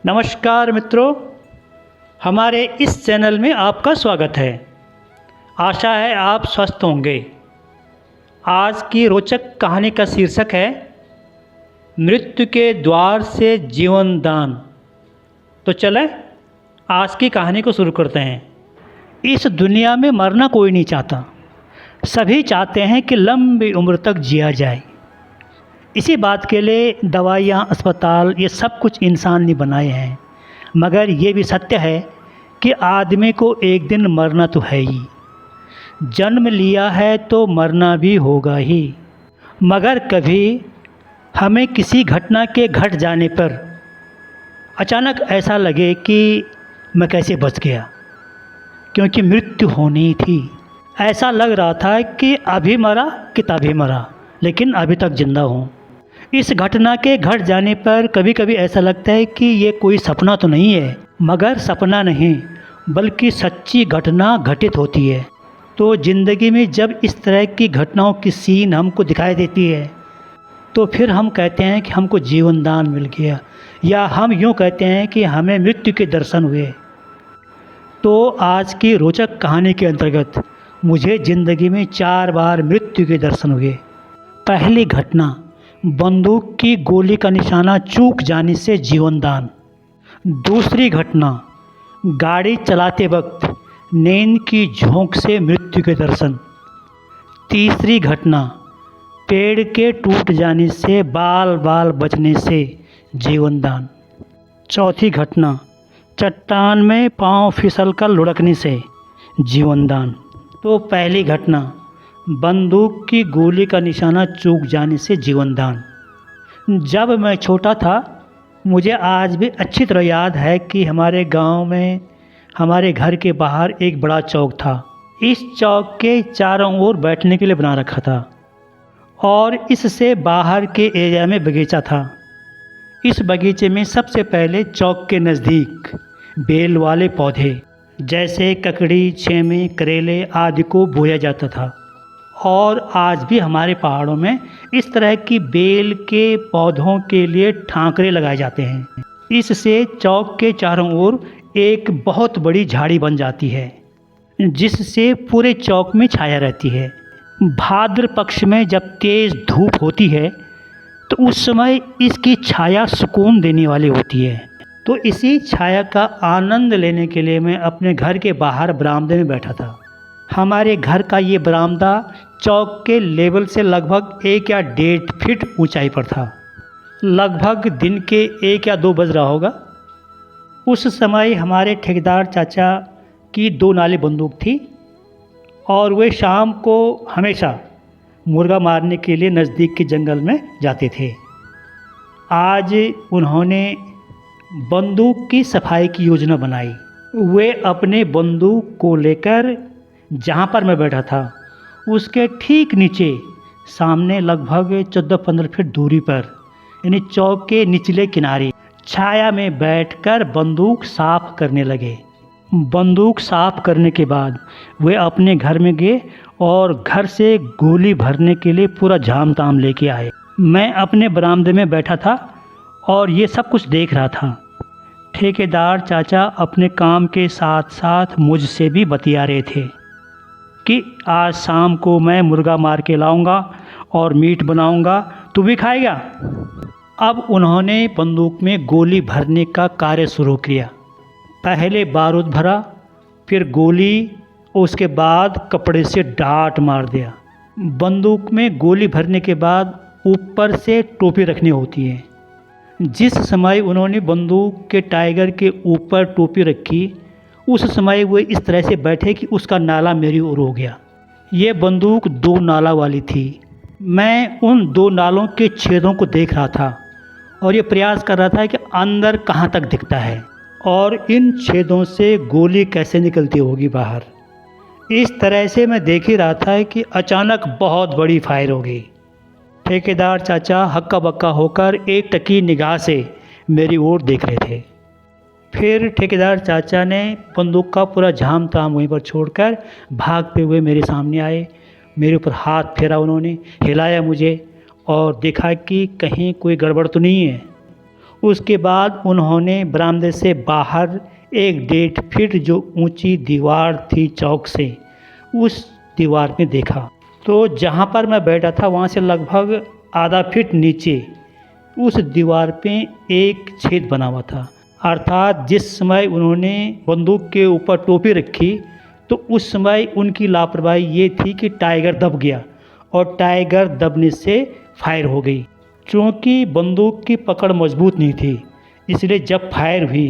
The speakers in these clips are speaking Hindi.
नमस्कार मित्रों, हमारे इस चैनल में आपका स्वागत है। आशा है आप स्वस्थ होंगे। आज की रोचक कहानी का शीर्षक है मृत्यु के द्वार से जीवन दान। तो चलें आज की कहानी को शुरू करते हैं। इस दुनिया में मरना कोई नहीं चाहता, सभी चाहते हैं कि लंबी उम्र तक जिया जाए। इसी बात के लिए दवाइयाँ, अस्पताल, ये सब कुछ इंसान ने बनाए हैं। मगर ये भी सत्य है कि आदमी को एक दिन मरना तो है ही। जन्म लिया है तो मरना भी होगा ही। मगर कभी हमें किसी घटना के घट जाने पर अचानक ऐसा लगे कि मैं कैसे बच गया, क्योंकि मृत्यु होनी थी। ऐसा लग रहा था कि अभी मरा कि तभी मरा, लेकिन अभी तक जिंदा हूँ। इस घटना के घट जाने पर कभी कभी ऐसा लगता है कि ये कोई सपना तो नहीं है। मगर सपना नहीं, बल्कि सच्ची घटना घटित होती है। तो ज़िंदगी में जब इस तरह की घटनाओं की सीन हमको दिखाई देती है तो फिर हम कहते हैं कि हमको जीवन दान मिल गया, या हम यूँ कहते हैं कि हमें मृत्यु के दर्शन हुए। तो आज की रोचक कहानी के अंतर्गत मुझे ज़िंदगी में 4 बार मृत्यु के दर्शन हुए। पहली घटना, बंदूक की गोली का निशाना चूक जाने से जीवन दान। दूसरी घटना, गाड़ी चलाते वक्त नींद की झोंक से मृत्यु के दर्शन। तीसरी घटना, पेड़ के टूट जाने से बाल बाल बचने से जीवन दान। चौथी घटना, चट्टान में पांव फिसल कर लुढ़कने से जीवन दान। तो पहली घटना, बंदूक की गोली का निशाना चूक जाने से जीवन दान। जब मैं छोटा था, मुझे आज भी अच्छी तरह याद है कि हमारे गांव में हमारे घर के बाहर एक बड़ा चौक था। इस चौक के चारों ओर बैठने के लिए बना रखा था और इससे बाहर के एरिया में बगीचा था। इस बगीचे में सबसे पहले चौक के नज़दीक बेल वाले पौधे जैसे ककड़ी, छेमे, करेले आदि को बोया जाता था। और आज भी हमारे पहाड़ों में इस तरह की बेल के पौधों के लिए ठाकरे लगाए जाते हैं। इससे चौक के चारों ओर एक बहुत बड़ी झाड़ी बन जाती है, जिससे पूरे चौक में छाया रहती है। भाद्र पक्ष में जब तेज़ धूप होती है तो उस समय इसकी छाया सुकून देने वाली होती है। तो इसी छाया का आनंद लेने के लिए मैं अपने घर के बाहर बरामदे में बैठा था। हमारे घर का ये बरामदा चौक के लेवल से लगभग 1 या 1.5 फीट ऊंचाई पर था। लगभग दिन के 1 या 2 बज रहा होगा। उस समय हमारे ठेकेदार चाचा की 2 नाली बंदूक थी और वे शाम को हमेशा मुर्गा मारने के लिए नज़दीक के जंगल में जाते थे। आज उन्होंने बंदूक की सफाई की योजना बनाई। वे अपने बंदूक को लेकर जहाँ पर मैं बैठा था उसके ठीक नीचे सामने लगभग 14-15 फीट दूरी पर, यानी चौक के निचले किनारे छाया में बैठकर बंदूक साफ करने लगे। बंदूक साफ करने के बाद वे अपने घर में गए और घर से गोली भरने के लिए पूरा झाम ताम लेके आए। मैं अपने बरामदे में बैठा था और ये सब कुछ देख रहा था। ठेकेदार चाचा अपने काम के साथ साथ मुझसे भी बतिया रहे थे कि आज शाम को मैं मुर्गा मार के लाऊंगा और मीट बनाऊंगा, तू भी खाएगा। अब उन्होंने बंदूक में गोली भरने का कार्य शुरू किया। पहले बारूद भरा, फिर गोली, उसके बाद कपड़े से डाट मार दिया। बंदूक में गोली भरने के बाद ऊपर से टोपी रखनी होती है। जिस समय उन्होंने बंदूक के टाइगर के ऊपर टोपी रखी, उस समय वो इस तरह से बैठे कि उसका नाला मेरी ओर हो गया। ये बंदूक 2 नाला वाली थी। मैं उन 2 नालों के छेदों को देख रहा था और ये प्रयास कर रहा था कि अंदर कहाँ तक दिखता है और इन छेदों से गोली कैसे निकलती होगी बाहर। इस तरह से मैं देख ही रहा था कि अचानक बहुत बड़ी फायर हो गई। ठेकेदार चाचा हक्का बक्का होकर एक टकी निगाह से मेरी ओर देख रहे थे। फिर ठेकेदार चाचा ने बंदूक का पूरा झाम ताम वहीं पर छोड़कर भागते हुए मेरे सामने आए। मेरे ऊपर हाथ फेरा, उन्होंने हिलाया मुझे और देखा कि कहीं कोई गड़बड़ तो नहीं है। उसके बाद उन्होंने बरामदे से बाहर एक 1.5 फीट जो ऊंची दीवार थी चौक से, उस दीवार में देखा तो जहाँ पर मैं बैठा था वहाँ से लगभग आधा फीट नीचे उस दीवार पे एक छेद बना हुआ था। अर्थात जिस समय उन्होंने बंदूक के ऊपर टोपी रखी तो उस समय उनकी लापरवाही ये थी कि टाइगर दब गया और टाइगर दबने से फायर हो गई। क्योंकि बंदूक की पकड़ मजबूत नहीं थी इसलिए जब फायर हुई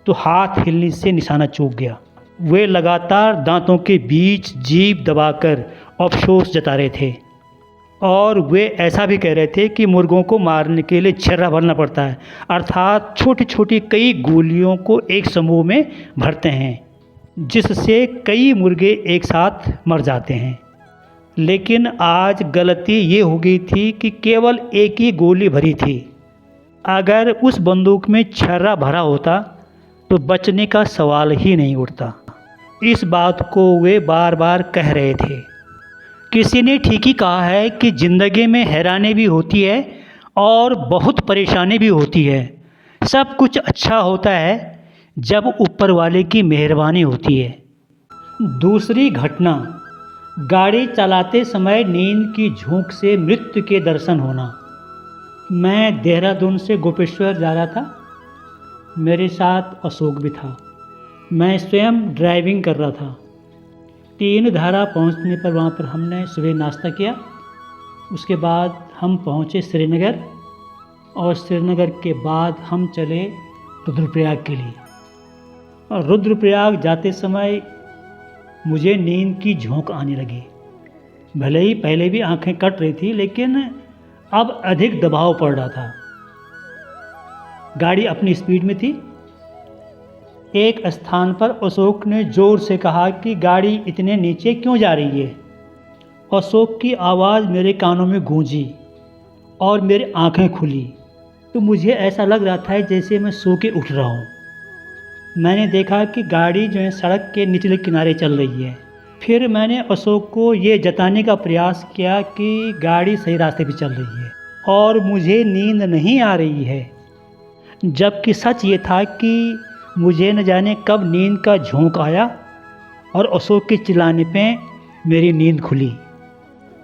तो हाथ हिलने से निशाना चूक गया। वे लगातार दांतों के बीच जीभ दबाकर अफसोस जता रहे थे और वे ऐसा भी कह रहे थे कि मुर्गों को मारने के लिए छर्रा भरना पड़ता है, अर्थात छोटी छोटी कई गोलियों को एक समूह में भरते हैं जिससे कई मुर्गे एक साथ मर जाते हैं। लेकिन आज गलती ये हो गई थी कि केवल एक ही गोली भरी थी। अगर उस बंदूक में छर्रा भरा होता तो बचने का सवाल ही नहीं उठता। इस बात को वे बार बार कह रहे थे। किसी ने ठीक ही कहा है कि ज़िंदगी में हैरानी भी होती है और बहुत परेशानी भी होती है। सब कुछ अच्छा होता है जब ऊपर वाले की मेहरबानी होती है। दूसरी घटना, गाड़ी चलाते समय नींद की झोंक से मृत्यु के दर्शन होना। मैं देहरादून से गोपेश्वर जा रहा था, मेरे साथ अशोक भी था। मैं स्वयं ड्राइविंग कर रहा था। 3 धारा पहुंचने पर वहाँ पर हमने सुबह नाश्ता किया। उसके बाद हम पहुँचे श्रीनगर और श्रीनगर के बाद हम चले रुद्रप्रयाग के लिए। और रुद्रप्रयाग जाते समय मुझे नींद की झोंक आने लगी। भले ही पहले भी आंखें कट रही थी लेकिन अब अधिक दबाव पड़ रहा था। गाड़ी अपनी स्पीड में थी। एक स्थान पर अशोक ने ज़ोर से कहा कि गाड़ी इतने नीचे क्यों जा रही है। अशोक की आवाज़ मेरे कानों में गूंजी और मेरी आंखें खुली तो मुझे ऐसा लग रहा था जैसे मैं सो के उठ रहा हूँ। मैंने देखा कि गाड़ी जो है सड़क के निचले किनारे चल रही है। फिर मैंने अशोक को ये जताने का प्रयास किया कि गाड़ी सही रास्ते पे चल रही है और मुझे नींद नहीं आ रही है, जबकि सच ये था कि मुझे न जाने कब नींद का झोंक आया और अशोक के चिल्लाने पे मेरी नींद खुली।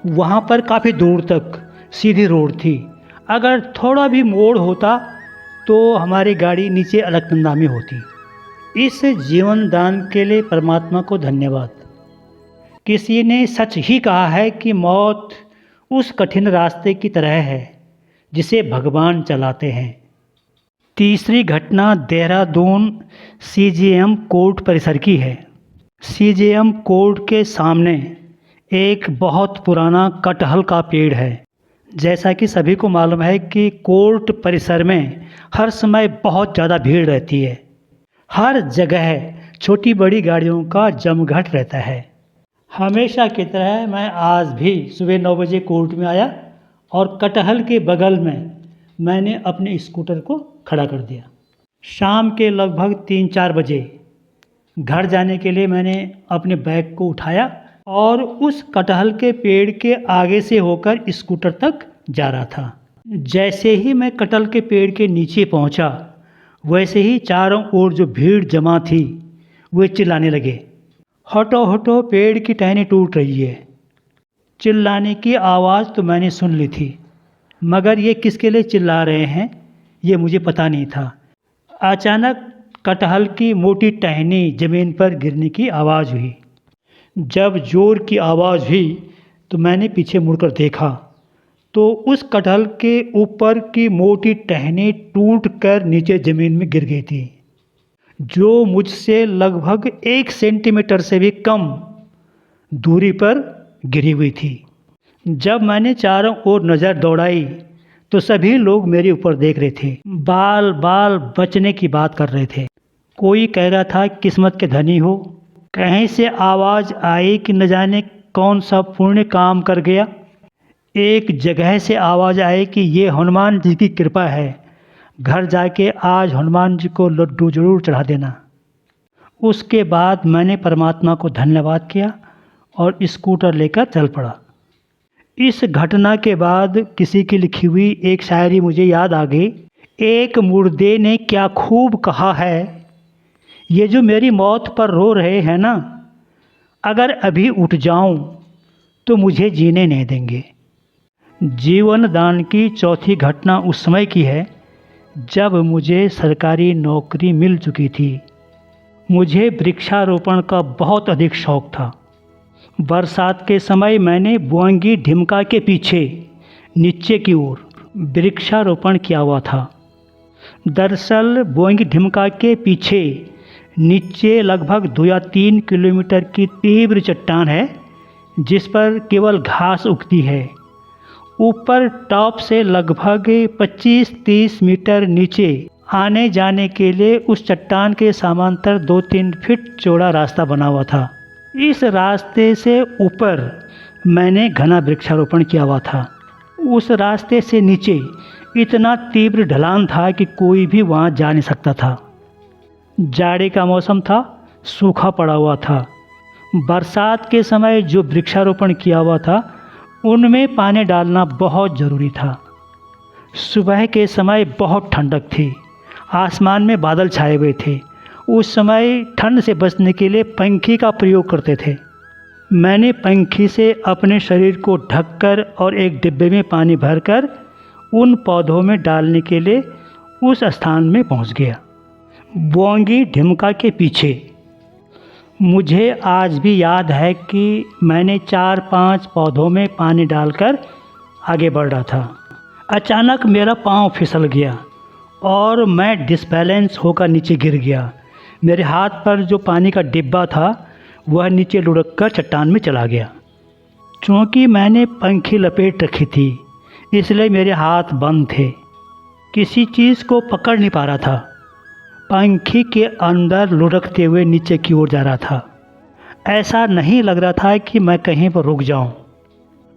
वहाँ पर काफ़ी दूर तक सीधी रोड थी। अगर थोड़ा भी मोड़ होता तो हमारी गाड़ी नीचे अलकनंदा में होती। इस जीवन दान के लिए परमात्मा को धन्यवाद। किसी ने सच ही कहा है कि मौत उस कठिन रास्ते की तरह है जिसे भगवान चलाते हैं। तीसरी घटना देहरादून सीजेएम कोर्ट परिसर की है। सीजेएम कोर्ट के सामने एक बहुत पुराना कटहल का पेड़ है। जैसा कि सभी को मालूम है कि कोर्ट परिसर में हर समय बहुत ज़्यादा भीड़ रहती है। हर जगह छोटी बड़ी गाड़ियों का जमघट रहता है। हमेशा की तरह मैं आज भी सुबह 9 बजे कोर्ट में आया और कटहल के बगल में मैंने अपने स्कूटर को खड़ा कर दिया। शाम के लगभग 3-4 बजे घर जाने के लिए मैंने अपने बैग को उठाया और उस कटहल के पेड़ के आगे से होकर स्कूटर तक जा रहा था। जैसे ही मैं कटहल के पेड़ के नीचे पहुंचा, वैसे ही चारों ओर जो भीड़ जमा थी वे चिल्लाने लगे, हटो हटो, पेड़ की टहनी टूट रही है। चिल्लाने की आवाज़ तो मैंने सुन ली थी, मगर ये किसके लिए चिल्ला रहे हैं ये मुझे पता नहीं था। अचानक कटहल की मोटी टहनी ज़मीन पर गिरने की आवाज़ हुई। जब ज़ोर की आवाज़ हुई तो मैंने पीछे मुड़कर देखा तो उस कटहल के ऊपर की मोटी टहनी टूट कर नीचे ज़मीन में गिर गई थी, जो मुझसे लगभग 1 सेंटीमीटर से भी कम दूरी पर गिरी हुई थी। जब मैंने चारों ओर नज़र दौड़ाई तो सभी लोग मेरे ऊपर देख रहे थे, बाल बाल बचने की बात कर रहे थे। कोई कह रहा था किस्मत के धनी हो, कहीं से आवाज़ आई कि न जाने कौन सा पुण्य काम कर गया। एक जगह से आवाज़ आई कि ये हनुमान जी की कृपा है, घर जाके आज हनुमान जी को लड्डू ज़रूर चढ़ा देना। उसके बाद मैंने परमात्मा को धन्यवाद किया और स्कूटर लेकर चल पड़ा। इस घटना के बाद किसी की लिखी हुई एक शायरी मुझे याद आ गई। एक मुर्दे ने क्या खूब कहा है, ये जो मेरी मौत पर रो रहे हैं ना, अगर अभी उठ जाऊं तो मुझे जीने नहीं देंगे। जीवन दान की चौथी घटना उस समय की है जब मुझे सरकारी नौकरी मिल चुकी थी। मुझे वृक्षारोपण का बहुत अधिक शौक़ था। बरसात के समय मैंने बुआंगी ढिमका के पीछे नीचे की ओर वृक्षारोपण किया हुआ था। दरअसल बुआंगी ढिमका के पीछे नीचे लगभग 2 या 3 किलोमीटर की तीव्र चट्टान है जिस पर केवल घास उगती है। ऊपर टॉप से लगभग 25-30 मीटर नीचे आने जाने के लिए उस चट्टान के समांतर 2-3 फीट चौड़ा रास्ता बना हुआ था। इस रास्ते से ऊपर मैंने घना वृक्षारोपण किया हुआ था। उस रास्ते से नीचे इतना तीव्र ढलान था कि कोई भी वहाँ जा नहीं सकता था। जाड़े का मौसम था, सूखा पड़ा हुआ था। बरसात के समय जो वृक्षारोपण किया हुआ था उनमें पानी डालना बहुत ज़रूरी था। सुबह के समय बहुत ठंडक थी, आसमान में बादल छाए हुए थे। उस समय ठंड से बचने के लिए पंखी का प्रयोग करते थे। मैंने पंखी से अपने शरीर को ढककर और एक डिब्बे में पानी भरकर उन पौधों में डालने के लिए उस स्थान में पहुंच गया, बुआंगी ढिमका के पीछे। मुझे आज भी याद है कि मैंने 4-5 पौधों में पानी डालकर आगे बढ़ रहा था। अचानक मेरा पाँव फिसल गया और मैं डिसबैलेंस होकर नीचे गिर गया। मेरे हाथ पर जो पानी का डिब्बा था वह नीचे लुढ़क कर चट्टान में चला गया। चूँकि मैंने पंखी लपेट रखी थी इसलिए मेरे हाथ बंद थे, किसी चीज़ को पकड़ नहीं पा रहा था। पंखी के अंदर लुढ़कते हुए नीचे की ओर जा रहा था। ऐसा नहीं लग रहा था कि मैं कहीं पर रुक जाऊं।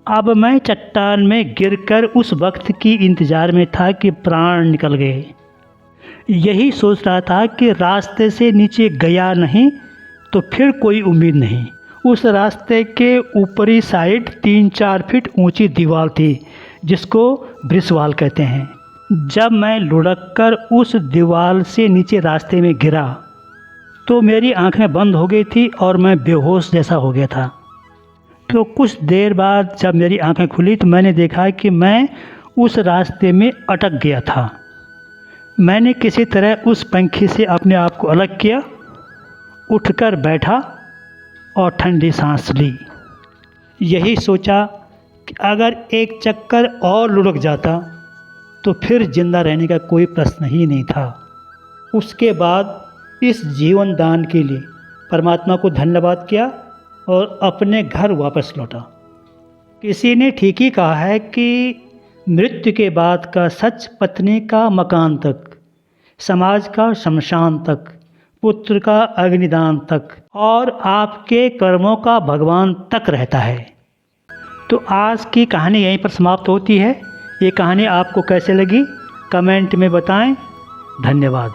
अब मैं चट्टान में गिरकर उस वक्त की इंतज़ार में था कि प्राण निकल गए। यही सोच रहा था कि रास्ते से नीचे गया नहीं तो फिर कोई उम्मीद नहीं। उस रास्ते के ऊपरी साइड 3-4 फीट ऊंची दीवार थी जिसको ब्रिसवाल कहते हैं। जब मैं लुढ़ककर उस दीवार से नीचे रास्ते में गिरा तो मेरी आंखें बंद हो गई थी और मैं बेहोश जैसा हो गया था। तो कुछ देर बाद जब मेरी आंखें खुली तो मैंने देखा कि मैं उस रास्ते में अटक गया था। मैंने किसी तरह उस पंखी से अपने आप को अलग किया, उठकर बैठा और ठंडी सांस ली। यही सोचा कि अगर एक चक्कर और लुढ़क जाता तो फिर जिंदा रहने का कोई प्रश्न ही नहीं था। उसके बाद इस जीवन दान के लिए परमात्मा को धन्यवाद किया और अपने घर वापस लौटा। किसी ने ठीक ही कहा है कि मृत्यु के बाद का सच पत्नी का मकान तक, समाज का शमशान तक, पुत्र का अग्निदान तक और आपके कर्मों का भगवान तक रहता है। तो आज की कहानी यहीं पर समाप्त होती है। ये कहानी आपको कैसे लगी कमेंट में बताएं। धन्यवाद।